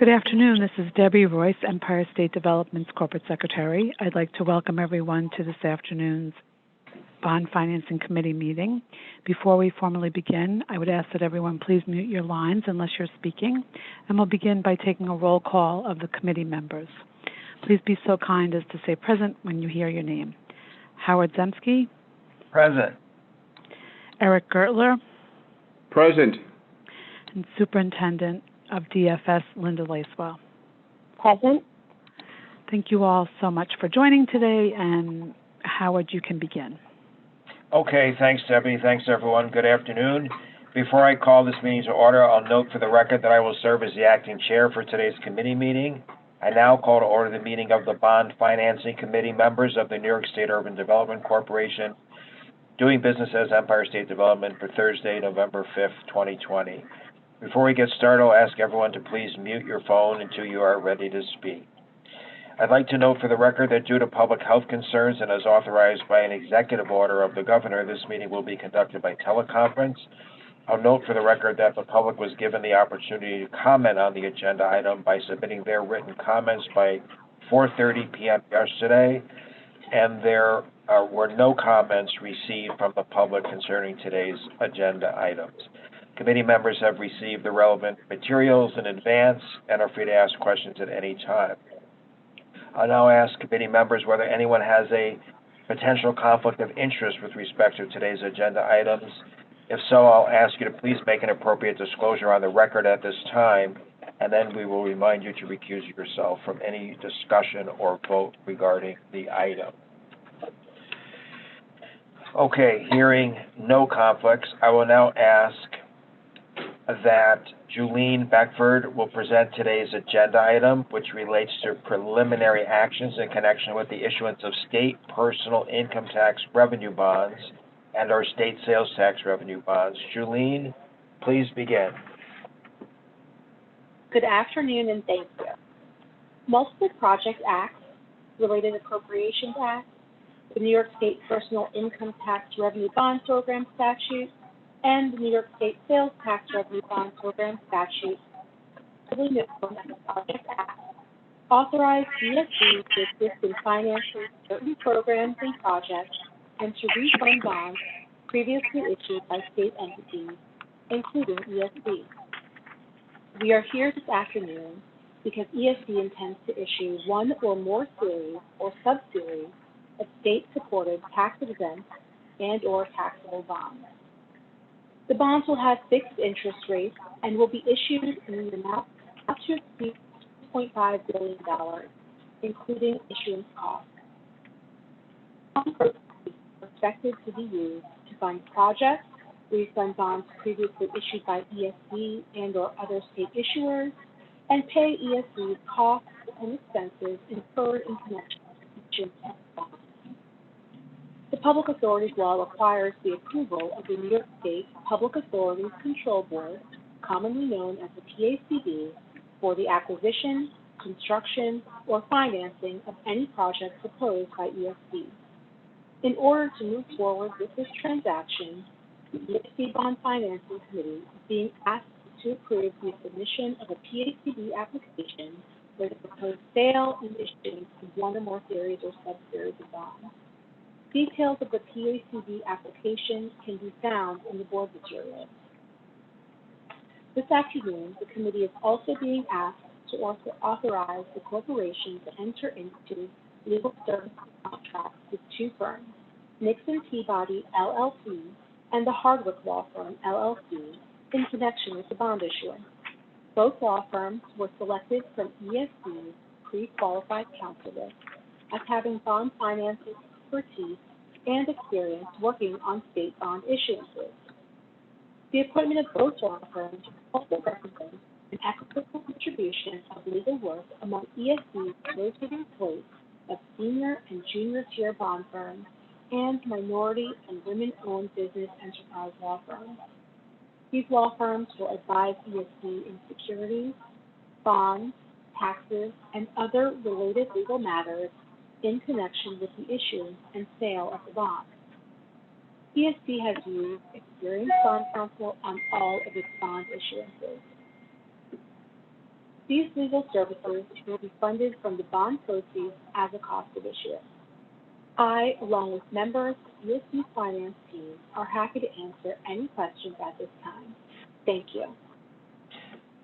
Good afternoon. This is Debbie Royce, Empire State Development's Corporate Secretary. I'd like to welcome everyone to this afternoon's Bond Financing Committee meeting. Before we formally begin, I would ask that everyone please mute your lines unless you're speaking, and we'll begin by taking a roll call of the committee members. Please be so kind as to say present when you hear your name. Howard Zemsky. Present. Eric Gertler. Present. And Superintendent of DFS, Linda Lacewell. Present. Thank you all so much for joining today, and Howard, you can begin. Okay, thanks, Debbie. Thanks, everyone. Good afternoon. Before I call this meeting to order, I'll note for the record that I will serve as the acting chair for today's committee meeting. I now call to order the meeting of the Bond Financing Committee members of the New York State Urban Development Corporation, doing business as Empire State Development for Thursday, November 5th, 2020. Before we get started, I'll ask everyone to please mute your phone until you are ready to speak. I'd like to note for the record that due to public health concerns and as authorized by an executive order of the governor, this meeting will be conducted by teleconference. I'll note for the record that the public was given the opportunity to comment on the agenda item by submitting their written comments by 4:30 p.m. yesterday, and there were no comments received from the public concerning today's agenda items. Committee members have received the relevant materials in advance and are free to ask questions at any time. I'll now ask committee members whether anyone has a potential conflict of interest with respect to today's agenda items. If so, I'll ask you to please make an appropriate disclosure on the record at this time, and then we will remind you to recuse yourself from any discussion or vote regarding the item. Okay, hearing no conflicts, I will now ask that Julene Beckford will present today's agenda item, which relates to preliminary actions in connection with the issuance of state personal income tax revenue bonds and our state sales tax revenue bonds. Julene, please begin. Good afternoon and thank you. Multiple Project Acts, Related Appropriations Act, the New York State Personal Income Tax Revenue Bond Program Statute, and the New York State Sales Tax Revenue Bond Program Statute, known as the Project Act, authorize ESD to assist in financing certain programs and projects and to refund bonds previously issued by state entities, including ESD. We are here this afternoon because ESD intends to issue one or more series or sub-series of state-supported tax-exempt and/or taxable bonds. The bonds will have fixed interest rates and will be issued in an amount up to $2.5 billion, including issuance costs. Some proceeds are expected to be used to fund projects, refund bonds previously issued by ESD and/or other state issuers, and pay ESD's costs and expenses incurred in connection with issuance of bonds. The Public Authorities Law requires the approval of the New York State Public Authorities Control Board, commonly known as the PACB, for the acquisition, construction, or financing of any project proposed by ESD. In order to move forward with this transaction, the ESD Bond Financing Committee is being asked to approve the submission of a PACB application for the proposed sale and issuance of one or more series or sub-series of bonds. Details of the PACB application can be found in the board materials. This afternoon, the committee is also being asked to authorize the corporation to enter into legal service contracts with two firms, Nixon Peabody, LLC, and the Hardwick Law Firm, LLC, in connection with the bond issuance. Both law firms were selected from ESD's pre-qualified counsel list as having bond financing expertise and experience working on state bond issuances. The appointment of both law firms also represents an equitable distribution of legal work among ESD's rotating slate of senior and junior tier bond firms and minority and women-owned business enterprise law firms. These law firms will advise ESD in securities, bonds, taxes, and other related legal matters in connection with the issuance and sale of the bond. ESD has used experienced bond counsel on all of its bond issuances. These legal services will be funded from the bond proceeds as a cost of issuance. I, along with members of the ESD finance team, are happy to answer any questions at this time. Thank you.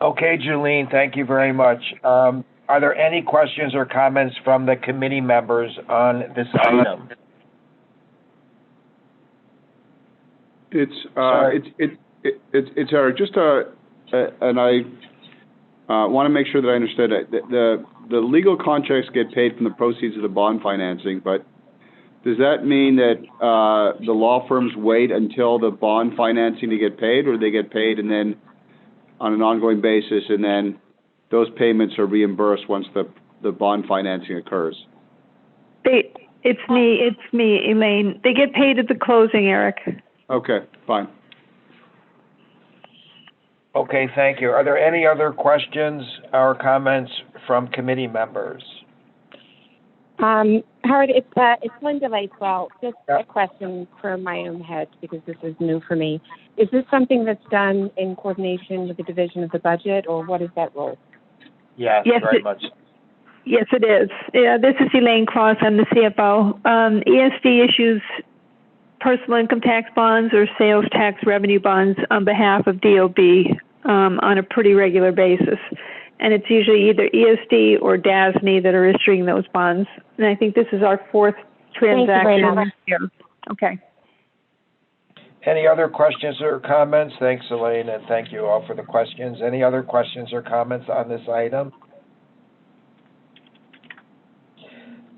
Okay, Julene, thank you very much. Are there any questions or comments from the committee members on this item? It's Eric. And I want to make sure that I understood it. The legal contracts get paid from the proceeds of the bond financing, but does that mean that the law firms wait until the bond financing to get paid, or they get paid and then on an ongoing basis, and then those payments are reimbursed once the bond financing occurs? It's me, Elaine. They get paid at the closing, Eric. Okay, fine. Okay, thank you. Are there any other questions or comments from committee members? Howard, it's Linda Lacewell. Just Yep. a question for my own head, because this is new for me. Is this something that's done in coordination with the Division of the Budget, or what is that role? Yes, Yes, very much. Yes, it is. Yeah, this is Elaine Cross. I'm the CFO. ESD issues personal income tax bonds or sales tax revenue bonds on behalf of DOB on a pretty regular basis. And it's usually either ESD or DASNY that are issuing those bonds. And I think this is our fourth transaction this year. Okay. Any other questions or comments? Thanks, Elaine, and thank you all for the questions. Any other questions or comments on this item?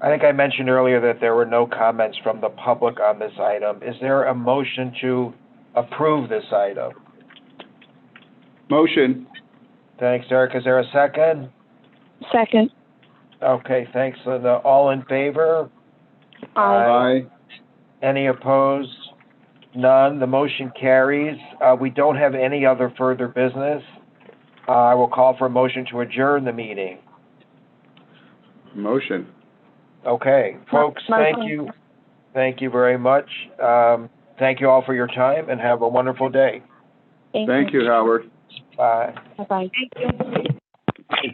I think I mentioned earlier that there were no comments from the public on this item. Is there a motion to approve this item? Motion. Thanks, Eric. Is there a second? Second. Okay, thanks, Linda. All in favor? Aye. Any opposed? None. The motion carries. We don't have any other further business. I will call for a motion to adjourn the meeting. Motion. Okay, folks, thank you. Thank you very much. Thank you all for your time, and have a wonderful day. Thank you, Howard. Bye. Bye-bye. Thank you.